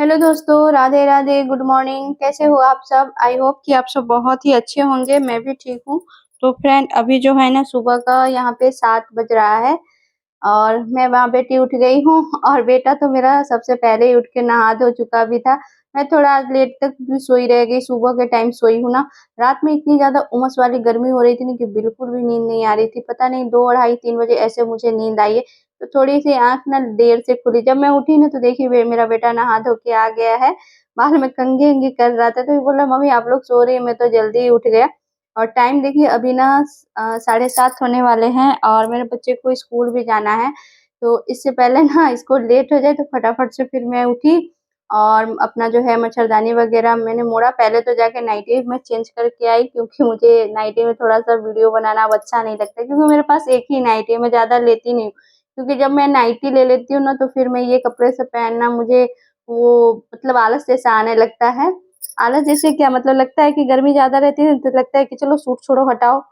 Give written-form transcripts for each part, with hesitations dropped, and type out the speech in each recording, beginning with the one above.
Hello दोस्तों, Radhe Radhe, good morning. कैसे हो आप सब? आई होप कि आप सब बहुत ही अच्छे होंगे। मैं भी ठीक हूँ। तो फ्रेंड, अभी जो है ना, सुबह का यहाँ पे 7 बज रहा है और मैं वहाँ बेटी उठ गई हूँ। और बेटा तो मेरा सबसे पहले ही उठ के नहा धो चुका भी था। मैं थोड़ा आज लेट तक भी सोई रह गई, सुबह के टाइम सोई हूँ ना। रात में इतनी ज्यादा उमस वाली गर्मी हो रही थी ना कि बिल्कुल भी नींद नहीं आ रही थी। पता नहीं 2 अढ़ाई 3 बजे ऐसे मुझे नींद आई है। तो थोड़ी सी आंख ना देर से खुली। जब मैं उठी ना तो देखी मेरा बेटा नहा धो के आ गया है। बाल में कंघी अंगी कर रहा था तो ये बोला, मम्मी आप लोग सो रही है, मैं तो जल्दी ही उठ गया। और टाइम देखिए, अभी ना 7:30 होने वाले हैं और मेरे बच्चे को स्कूल भी जाना है। तो इससे पहले ना इसको लेट हो जाए तो फटाफट से फिर मैं उठी और अपना जो है मच्छरदानी वगैरह मैंने मोड़ा। पहले तो जाके नाइटी में चेंज करके आई, क्योंकि मुझे नाइटी में थोड़ा-सा वीडियो बनाना अब अच्छा नहीं लगता, क्योंकि मेरे पास एक ही नाइटी है, मैं ज़्यादा लेती नहीं हूँ। क्योंकि जब मैं नाइटी ले लेती हूँ ना तो फिर मैं ये कपड़े से पहनना मुझे वो मतलब आलस जैसा आने लगता है। आलस जैसे क्या मतलब, लगता है कि गर्मी ज़्यादा रहती है तो लगता है कि चलो सूट छोड़ो हटाओ,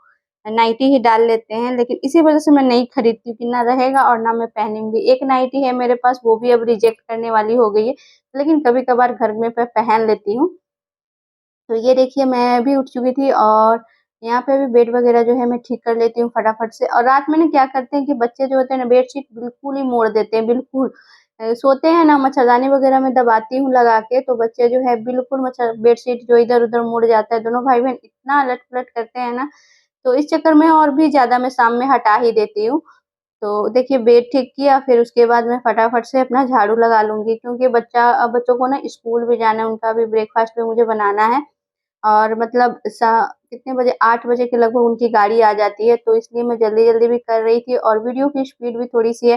नाइटी ही डाल लेते हैं। लेकिन इसी वजह से मैं नहीं खरीदती हूँ कि ना रहेगा और ना मैं पहनूँगी। एक नाइटी है मेरे पास, वो भी अब रिजेक्ट करने वाली हो गई है, लेकिन कभी-कभार घर में पहन लेती हूँ। तो ये देखिए, मैं भी उठ चुकी थी और यहाँ पे भी बेड वगैरह जो है मैं ठीक कर लेती हूँ फटाफट से। और रात में ना क्या करते हैं कि बच्चे जो होते हैं ना, बेडशीट बिल्कुल ही मोड़ देते हैं, बिल्कुल। सोते हैं ना, मच्छरदानी वगैरह में दबाती हूँ लगा के, तो बच्चे जो है बिल्कुल मच्छर बेडशीट जो इधर-उधर मुड़ जाता है। दोनों भाई-बहन इतना अलट-पलट करते हैं ना, तो इस चक्कर में और भी ज़्यादा मैं शाम में हटा ही देती हूँ। तो देखिए, बेड ठीक किया, फिर उसके बाद मैं फटाफट से अपना झाड़ू लगा लूँगी, क्योंकि बच्चों को ना स्कूल भी जाना है, उनका भी ब्रेकफ़ास्ट भी मुझे बनाना है। और मतलब कितने बजे, 8 बजे के लगभग उनकी गाड़ी आ जाती है, तो इसलिए मैं जल्दी-जल्दी भी कर रही थी और वीडियो की स्पीड भी थोड़ी-सी है।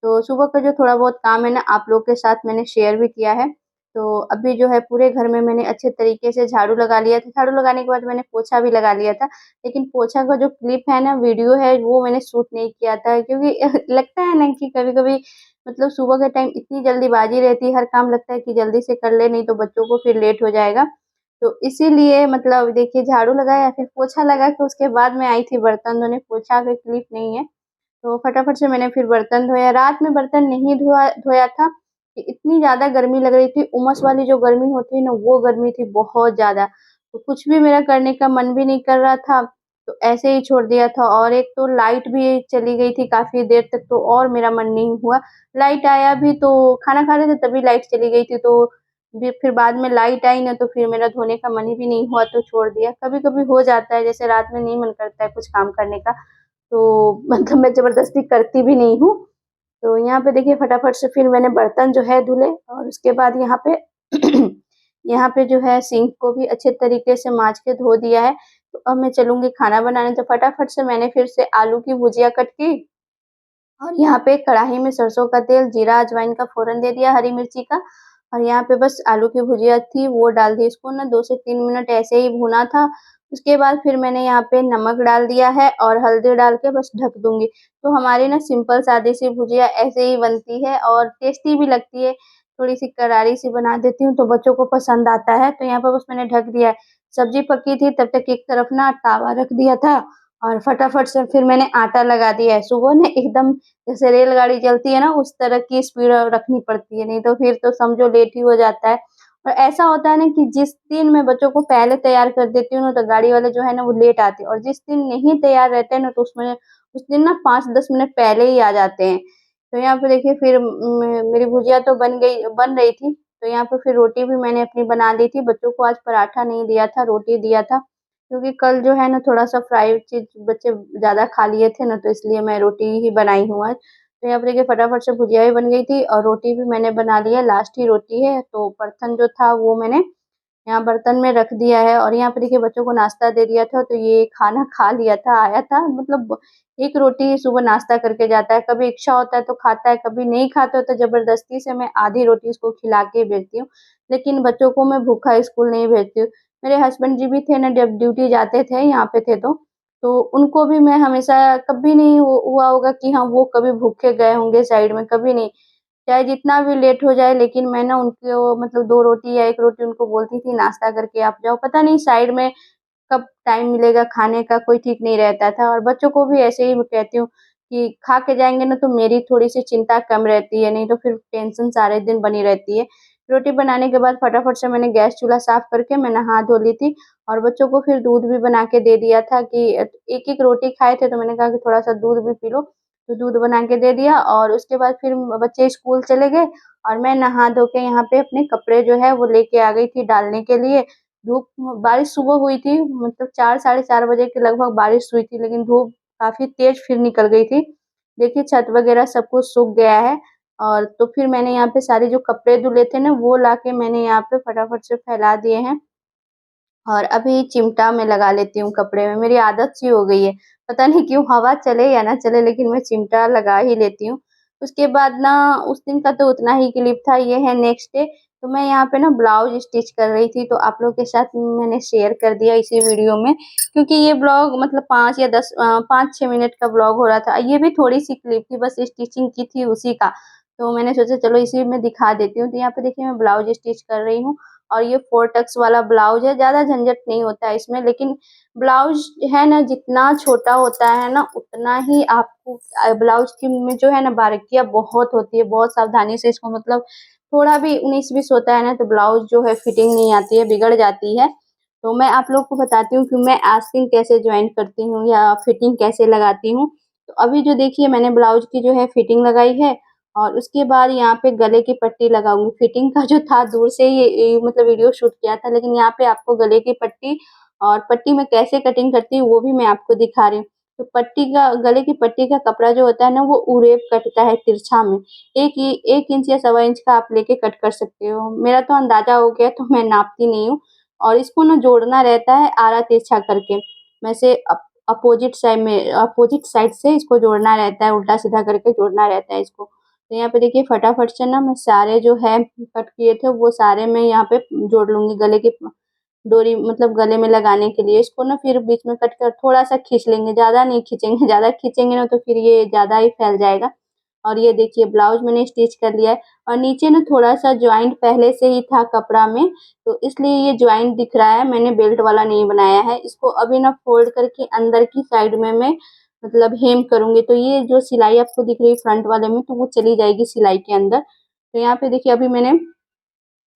तो सुबह का जो थोड़ा बहुत काम है ना, आप लोग के साथ मैंने शेयर भी किया है। तो अभी जो है पूरे घर में मैंने अच्छे तरीके से झाड़ू लगा लिया था। झाड़ू लगाने के बाद मैंने पोछा भी लगा लिया था। लेकिन पोछा का जो क्लिप है ना, वीडियो है, वो मैंने शूट नहीं किया था, क्योंकि लगता है ना कि कभी-कभी मतलब सुबह के टाइम इतनी जल्दीबाज़ी रहती है, हर काम लगता है कि जल्दी से कर ले, नहीं तो बच्चों को फिर लेट हो जाएगा। तो इसीलिए मतलब देखिए, झाड़ू लगाया फिर पोछा लगा के उसके बाद मैं आई थी बर्तन धोने। पोछा का क्लिप नहीं है, तो फटाफट से मैंने फिर बर्तन धोया। रात में बर्तन नहीं धोया धोया था कि इतनी ज़्यादा गर्मी लग रही थी। उमस वाली जो गर्मी होती है ना, वो गर्मी थी बहुत ज़्यादा। तो कुछ भी मेरा करने का मन भी नहीं कर रहा था, तो ऐसे ही छोड़ दिया था। और एक तो लाइट भी चली गई थी काफ़ी देर तक, तो और मेरा मन नहीं हुआ। लाइट आया भी तो खाना खा रहे थे, तभी लाइट चली गई थी, तो फिर बाद में लाइट आई ना, तो फिर मेरा धोने का मन ही भी नहीं हुआ, तो छोड़ दिया। कभी-कभी हो जाता है, जैसे रात में नहीं मन करता है कुछ काम करने का, तो मतलब मैं ज़बरदस्ती करती भी नहीं हूँ। तो यहाँ पे देखिए, फटाफट से फिर मैंने बर्तन जो है धुले और उसके बाद यहाँ पे यहाँ पे जो है सिंक को भी अच्छे तरीके से माँज के धो दिया है। तो अब मैं चलूँगी खाना बनाने, तो फटाफट से मैंने फिर से आलू की भुजिया कट की और यहाँ पे कढ़ाई में सरसों का तेल, जीरा, अजवाइन का फ़ोरन दे दिया, हरी मिर्ची का। और यहाँ पे बस आलू की भुजिया थी, वो डाल दी। इसको ना 2 से 3 मिनट ऐसे ही भुना था। उसके बाद फिर मैंने यहाँ पे नमक डाल दिया है और हल्दी डाल के बस ढक दूँगी। तो हमारी ना सिंपल सादी-सी भुजिया ऐसे ही बनती है और टेस्टी भी लगती है। थोड़ी-सी करारी-सी बना देती हूँ तो बच्चों को पसंद आता है। तो यहाँ पे बस मैंने ढक दिया है। सब्ज़ी पकी थी तब तक एक तरफ ना तवा रख दिया था और फटाफट से फिर मैंने आटा लगा दिया है। सुबह ना एकदम जैसे रेलगाड़ी चलती है ना, उस तरह की स्पीड रखनी पड़ती है, नहीं तो फिर तो समझो लेट ही हो जाता है। और ऐसा होता है ना कि जिस दिन मैं बच्चों को पहले तैयार कर देती हूँ ना, तो गाड़ी वाले जो है ना वो लेट आते हैं, और जिस दिन नहीं तैयार रहते हैं ना, तो उसमें उस दिन ना 5-10 मिनट पहले ही आ जाते हैं। तो यहाँ पे देखिए, फिर मेरी भुजिया तो बन रही थी, तो यहाँ पे फिर रोटी भी मैंने अपनी बना ली थी। बच्चों को आज पराठा नहीं दिया था, रोटी दिया था, क्योंकि कल जो है ना थोड़ा-सा फ्राइड चीज़ बच्चे ज़्यादा खा लिए थे ना, तो इसलिए मैं रोटी ही बनाई हूँ आज। तो यहाँ पे देखिए, फटाफट से भुजिया भी बन गई थी और रोटी भी मैंने बना ली है, लास्ट ही रोटी है। तो बर्तन जो था वो मैंने यहाँ बर्तन में रख दिया है और यहाँ पे देखिए बच्चों को नाश्ता दे दिया था, तो ये खाना खा लिया था, आया था मतलब 1 रोटी सुबह नाश्ता करके जाता है। कभी इच्छा होता है तो खाता है, कभी नहीं खाता है तो ज़बरदस्ती से मैं आधी रोटी इसको खिला के भेजती हूँ। लेकिन बच्चों को मैं भूखा स्कूल नहीं भेजती हूँ। मेरे हस्बैंड जी भी थे ना, जब ड्यूटी जाते थे, यहाँ पे थे तो उनको भी मैं हमेशा, कभी नहीं हुआ होगा कि हाँ, वो कभी भूखे गए होंगे साइड में, कभी नहीं। चाहे जितना भी लेट हो जाए, लेकिन मैं ना उनको मतलब 2 रोटी या 1 रोटी उनको बोलती थी, नाश्ता करके आप जाओ। पता नहीं साइड में कब टाइम मिलेगा खाने का, कोई ठीक नहीं रहता था। और बच्चों को भी ऐसे ही मैं कहती हूँ कि खा के जाएँगे ना, तो मेरी थोड़ी-सी चिंता कम रहती है, नहीं तो फिर टेंशन सारे दिन बनी रहती है। रोटी बनाने के बाद फटाफट से मैंने गैस चूल्हा साफ करके मैं नहा धो ली थी और बच्चों को फिर दूध भी बना के दे दिया था कि एक-एक रोटी खाए थे तो मैंने कहा कि थोड़ा-सा दूध भी पी लो, तो दूध बना के दे दिया और उसके बाद फिर बच्चे स्कूल चले गए और मैं नहा धो के यहाँ पे अपने कपड़े जो है वो लेके आ गई थी डालने के लिए। धूप बारिश सुबह हुई थी मतलब 4 साढ़े 4 बजे के लगभग बारिश हुई थी लेकिन धूप काफ़ी तेज़ फिर निकल गई थी। देखिए छत वगैरह सब कुछ सूख गया है और तो फिर मैंने यहाँ पे सारे जो कपड़े धुले थे ना वो लाके मैंने यहाँ पे फटाफट से फैला दिए हैं। और अभी चिमटा मैं लगा लेती हूँ कपड़े में, मेरी आदत सी हो गई है। पता नहीं क्यों हवा चले या ना चले लेकिन मैं चिमटा लगा ही लेती हूँ। उसके बाद ना उस दिन का तो उतना ही क्लिप था, ये है नेक्स्ट डे। तो मैं यहाँ पे ना ब्लाउज़ स्टिच कर रही थी तो आप लोग के साथ मैंने शेयर कर दिया इसी वीडियो में क्योंकि ये ब्लॉग मतलब 5 या 10 5-6 मिनट का ब्लॉग हो रहा था। ये भी थोड़ी-सी क्लिप थी बस स्टिचिंग की थी उसी का। तो मैंने सोचा चलो इसी में दिखा देती हूँ। तो यहाँ पे देखिए मैं ब्लाउज़ स्टिच कर रही हूँ। और ये 4 टक्स वाला ब्लाउज़ है, ज़्यादा झंझट नहीं होता है इसमें लेकिन ब्लाउज़ है ना जितना छोटा होता है ना उतना ही आपको ब्लाउज़ की में जो है ना बारीकियाँ बहुत होती है, बहुत सावधानी से इसको मतलब थोड़ा भी 19-20 होता है ना तो ब्लाउज़ जो है फिटिंग नहीं आती है, बिगड़ जाती है। तो मैं आप लोग को बताती हूँ कि मैं आस्तीन कैसे जॉइन करती हूँ या फिटिंग कैसे लगाती हूँ। तो अभी जो देखिए मैंने ब्लाउज़ की जो है फिटिंग लगाई है और उसके बाद यहाँ पे गले की पट्टी लगाऊँगी। फिटिंग का जो था दूर से ये मतलब वीडियो शूट किया था लेकिन यहाँ पे आपको गले की पट्टी और पट्टी मैं कैसे कटिंग करती हूँ वो भी मैं आपको दिखा रही हूँ। तो पट्टी का गले की पट्टी का कपड़ा जो होता है ना वो उरेब कटता है तिरछा में। 1 इंच या सवा इंच का आप लेके कट कर सकते हो। मेरा तो अंदाज़ा हो गया तो मैं नापती नहीं हूँ और इसको ना जोड़ना रहता है आरा तिरछा करके। वैसे अपोज़िट साइड से इसको जोड़ना रहता है, उल्टा-सीधा करके जोड़ना रहता है इसको। तो यहाँ पे देखिए फटाफट से ना मैं सारे जो है कट किए थे वो सारे मैं यहाँ पे जोड़ लूँगी गले की डोरी मतलब गले में लगाने के लिए। इसको ना फिर बीच में कट कर थोड़ा-सा खींच लेंगे, ज़्यादा नहीं खींचेंगे, ज़्यादा खींचेंगे ना तो फिर ये ज़्यादा ही फैल जाएगा। और ये देखिए ब्लाउज़ मैंने स्टिच कर लिया है और नीचे ना थोड़ा-सा जॉइंट पहले से ही था कपड़ा में, तो इसलिए ये जॉइंट दिख रहा है, मैंने बेल्ट वाला नहीं बनाया है। इसको अभी ना फ़ोल्ड करके अंदर की साइड में मैं मतलब हेम करूँगी, तो ये जो सिलाई आपको दिख रही है फ्रंट वाले में, तो वो चली जाएगी सिलाई के अंदर। तो यहाँ पे देखिए अभी मैंने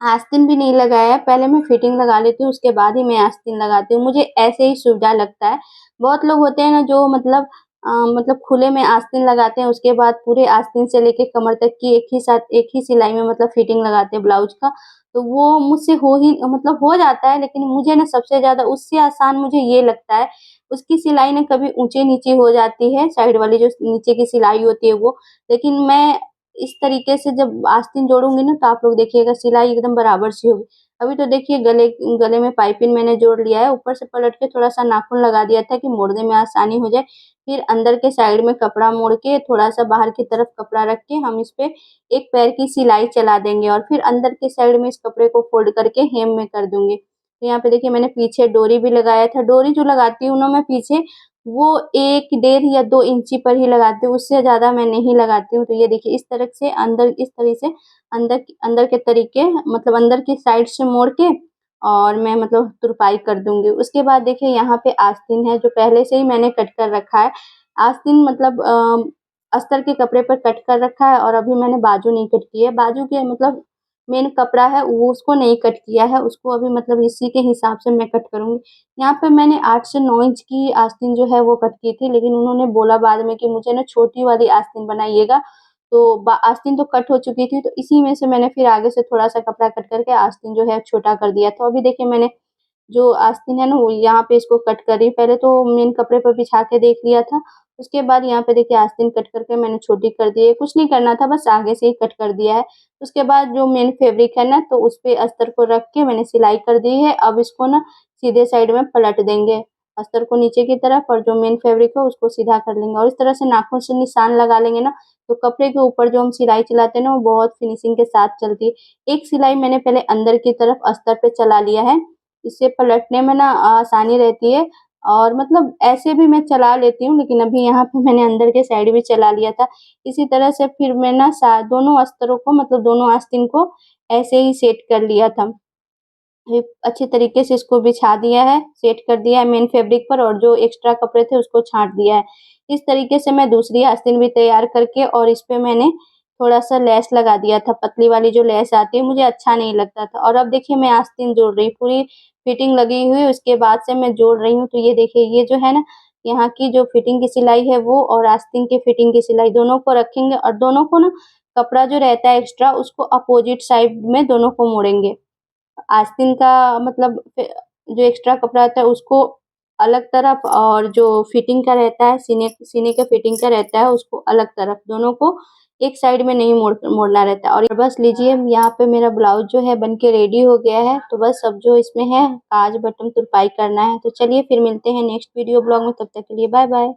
आस्तीन भी नहीं लगाया है, पहले मैं फिटिंग लगा लेती हूँ, उसके बाद ही मैं आस्तीन लगाती हूँ, मुझे ऐसे ही सुविधा लगता है। बहुत लोग होते हैं ना जो मतलब खुले में आस्तीन लगाते हैं, उसके बाद पूरे आस्तीन से लेके कमर तक की एक ही सिलाई में मतलब फिटिंग लगाते हैं ब्लाउज़ का, तो वो मुझसे हो ही मतलब हो जाता है लेकिन मुझे ना सबसे ज़्यादा उससे आसान मुझे ये लगता है, उसकी सिलाई ना कभी ऊँची-नीची हो जाती है, साइड वाली जो नीचे की सिलाई होती है वो, लेकिन मैं इस तरीके से जब आस्तीन जोड़ूँगी ना तो आप लोग देखिएगा सिलाई एकदम बराबर सी होगी। अभी तो देखिए गले में पाइपिंग मैंने जोड़ लिया है, ऊपर से पलट के थोड़ा-सा नाखून लगा दिया था कि मोड़ने में आसानी हो जाए। फिर अंदर के साइड में कपड़ा मोड़ के थोड़ा-सा बाहर की तरफ कपड़ा रख के हम इसपे एक पैर की सिलाई चला देंगे और फिर अंदर के साइड में इस कपड़े को फ़ोल्ड करके हेम में कर दूँगी। तो यहाँ पे देखिए मैंने पीछे डोरी भी लगाया था, डोरी जो लगाती हूँ ना मैं पीछे वो 1 डेढ़ या 2 इंची पर ही लगाती हूँ, उससे ज़्यादा मैं नहीं लगाती हूँ। तो ये देखिए इस तरह से इस तरह से अंदर के तरीके मतलब अंदर की साइड से मोड़ के और मैं मतलब तुरपाई कर दूँगी। उसके बाद देखिए यहाँ पे आस्तीन है जो पहले से ही मैंने कट कर रखा है। आस्तीन मतलब अस्तर के कपड़े पर कट कर रखा है और अभी मैंने बाजू नहीं कट की है। बाजू के मतलब मेन कपड़ा है वो उसको नहीं कट किया है, उसको अभी मतलब इसी के हिसाब से मैं कट करूँगी। यहाँ पे मैंने 8 से 9 इंच की आस्तीन जो है वो कट की थी, लेकिन उन्होंने बोला बाद में कि मुझे ना छोटी वाली आस्तीन बनाइएगा, तो आस्तीन तो कट हो चुकी थी, तो इसी में से मैंने फिर आगे से थोड़ा-सा कपड़ा कट करके आस्तीन जो है छोटा कर दिया था। अभी देखिए मैंने जो आस्तीन है ना वो यहाँ पे इसको कट कर रही हूँ। पहले तो मेन कपड़े पर बिछा के देख लिया था, उसके बाद यहाँ पे देखिए आस्तीन कट करके मैंने छोटी कर दी है। कुछ नहीं करना था बस आगे से ही कट कर दिया है। उसके बाद जो मेन फैब्रिक है ना तो उसपे अस्तर को रख के मैंने सिलाई कर दी है। अब इसको ना सीधे साइड में पलट देंगे, अस्तर को नीचे की तरफ और जो मेन फैब्रिक है उसको सीधा कर लेंगे और इस तरह से नाखून से निशान लगा लेंगे ना, तो कपड़े के ऊपर जो हम सिलाई चलाते हैं ना वो बहुत फिनिशिंग के साथ चलती है। एक सिलाई मैंने पहले अंदर की तरफ अस्तर पे चला लिया है, इससे पलटने में ना आसानी रहती है और मतलब ऐसे भी मैं चला लेती हूँ, लेकिन अभी यहाँ पे मैंने अंदर के साइड भी चला लिया था। इसी तरह से फिर मैं ना दोनों अस्तरों को मतलब दोनों आस्तीन को ऐसे ही सेट कर लिया था। ये अच्छे तरीके से इसको बिछा दिया है, सेट कर दिया है मेन फैब्रिक पर और जो एक्स्ट्रा कपड़े थे उसको छाँट दिया है। इस तरीके से मैं दूसरी आस्तीन भी तैयार करके और इस पे मैंने थोड़ा सा लेस लगा दिया था, पतली वाली जो लेस आती है, मुझे अच्छा नहीं लगता था। और अब देखिए मैं आस्तीन जोड़ रही, पूरी फिटिंग लगी हुई, उसके बाद से मैं जोड़ रही हूँ। तो ये देखिए, ये जो है ना, यहाँ की जो फिटिंग की सिलाई है वो, और आस्तीन की फिटिंग की सिलाई, दोनों को रखेंगे और दोनों को ना कपड़ा जो रहता है एक्स्ट्रा, उसको अपोजिट साइड में दोनों को मोड़ेंगे। आस्तीन का मतलब जो एक्स्ट्रा कपड़ा आता है उसको अलग तरफ, और जो फिटिंग का रहता है, सीने का फिटिंग का रहता है, उसको अलग तरफ, दोनों को एक साइड में नहीं मोड़ना रहता है। और बस लीजिए, यहाँ पे मेरा ब्लाउज जो है बन के रेडी हो गया है। तो बस अब जो इसमें है काज बटन तुरपाई करना है। तो चलिए फिर मिलते हैं नेक्स्ट वीडियो ब्लॉग में, तब तक के लिए बाय बाय।